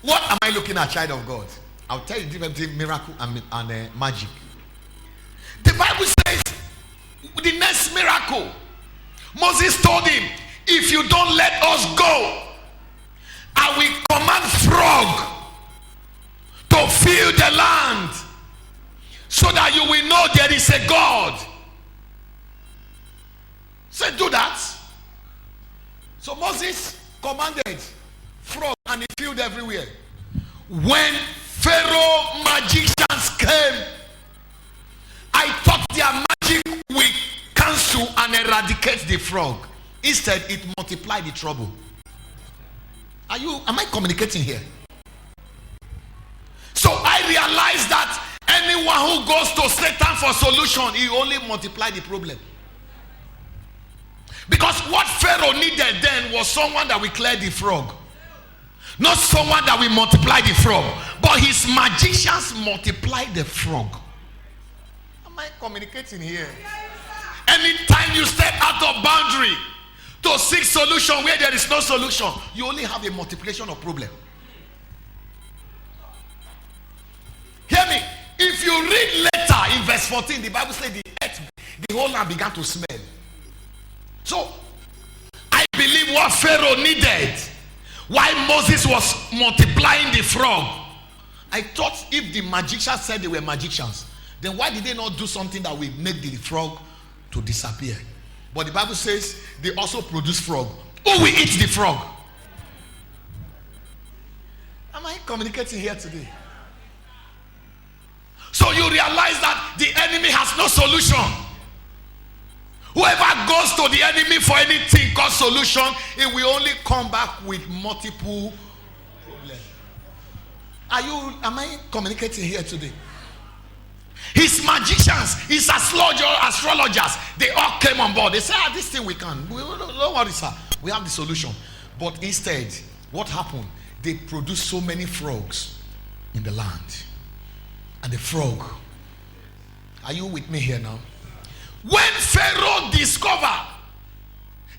What am I looking at, child of God? I'll tell you the difference between miracle and magic. The Bible says the next miracle, Moses told him, if you don't let us go, I will command frog to fill the land so that you will know there is a God. Say, do that. So Moses commanded frog and it filled everywhere. When Pharaoh magicians came, I thought their magic will cancel and eradicate the frog. Instead, it multiplied the trouble. Am I communicating here? So I realized that anyone who goes to Satan for solution, he only multiplied the problem. Because what Pharaoh needed then was someone that will clear the frog, not someone that will multiply the frog. But his magicians multiplied the frog. Am I communicating here? Anytime you step out of boundary to seek solution where there is no solution, you only have a multiplication of problem. Hear me. If you read later in verse 14, the Bible says the whole land began to smell. So I believe what Pharaoh needed, why Moses was multiplying the frog. I thought if the magicians said they were magicians, then why did they not do something that will make the frog to disappear? But the Bible says they also produce frog. Who will eat the frog? Am I communicating here today? So you realize that the enemy has no solution. Whoever goes to the enemy for anything called solution, it will only come back with multiple problems. Am I communicating here today? His magicians, his astrologers, they all came on board. They said, this thing we can. Don't worry, sir. We have the solution. But instead, what happened? They produced so many frogs in the land. And the frog. Are you with me here now? When Pharaoh discovered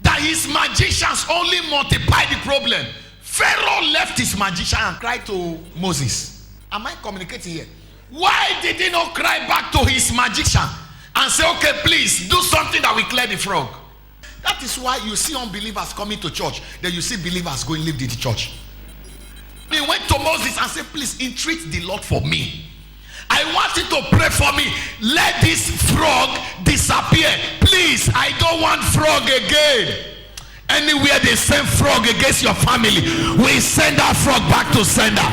that his magicians only multiplied the problem, Pharaoh left his magician and cried to Moses. Am I communicating here? Why did he not cry back to his magician and say, okay, please do something that will clear the frog? That is why you see unbelievers coming to church, then you see believers going leave the church. He went to Moses and said, please entreat the Lord for me. I want you to pray for me. Let this frog disappear. Please, I don't want frog again. Anywhere they send frog against your family, we send that frog back to sender.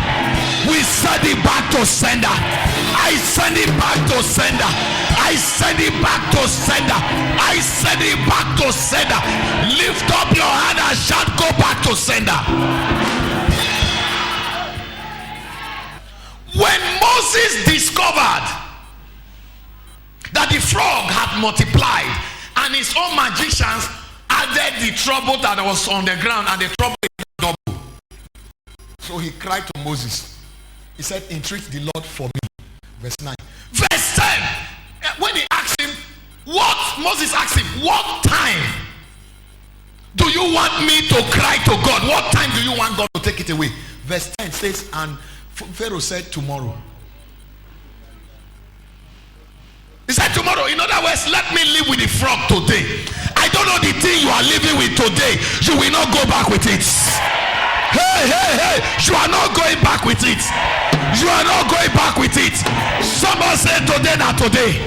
We send it back to sender. I send it back to sender. I send it back to sender. I send it back to sender. Lift up your hand and shout, go back to sender. When Moses discovered that the frog had multiplied and his own magicians added the trouble that was on the ground, and the trouble is double. So he cried to Moses. He said, entreat the Lord for me. Verse 9. Verse 10. When he asked him, Moses asked him, what time do you want me to cry to God? What time do you want God to take it away? Verse 10 says, and Pharaoh said, tomorrow. He said, tomorrow. In other words, let me live with the frog today. I don't know the thing you are living with today. You will not go back with it. Hey. You are not going back with it. You are not going back with it. Someone said today, not today.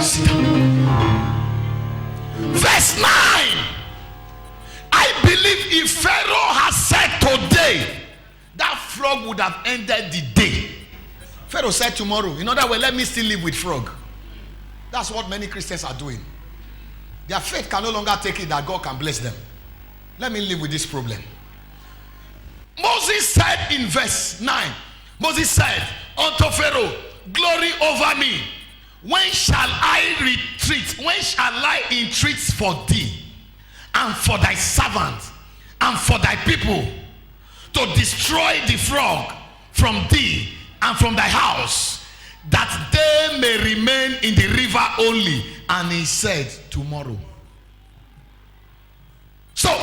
Sit down. Verse 9. I believe if Pharaoh has said today, that frog would have ended the day. Pharaoh said tomorrow. In other words, let me still live with frog. That's what many Christians are doing. Their faith can no longer take it that God can bless them. Let me live with this problem. Moses said in verse 9, Moses said unto Pharaoh, glory over me. When shall I retreat? When shall I entreat for thee and for thy servant and for thy people to destroy the frog from thee and from thy house, that they may remain in the river only? And he said, tomorrow. So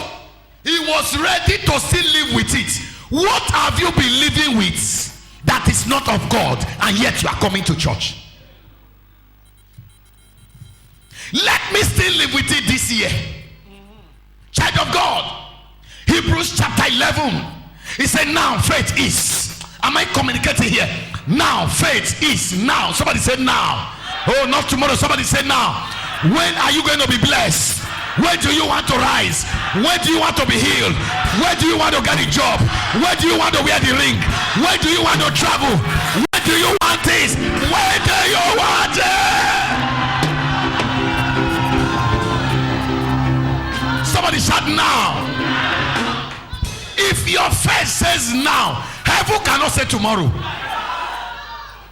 He was ready to still live with it. What have you been living with that is not of God, and yet you are coming to church? Let me still live with it this year. Child of God, Hebrews chapter 11. He said, now faith is. Am I communicating here? Now faith is. Now. Somebody said now. Oh, not tomorrow. Somebody said now. When are you going to be blessed? Where do you want to rise? Where do you want to be healed? Where do you want to get a job? Where do you want to wear the ring? Where do you want to travel? Where do you want this? Where do you want it? Somebody shout now. If your faith says now, heaven cannot say tomorrow.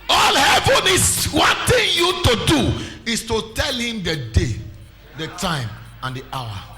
All heaven is wanting you to do is to tell him the day, the time, and the hour.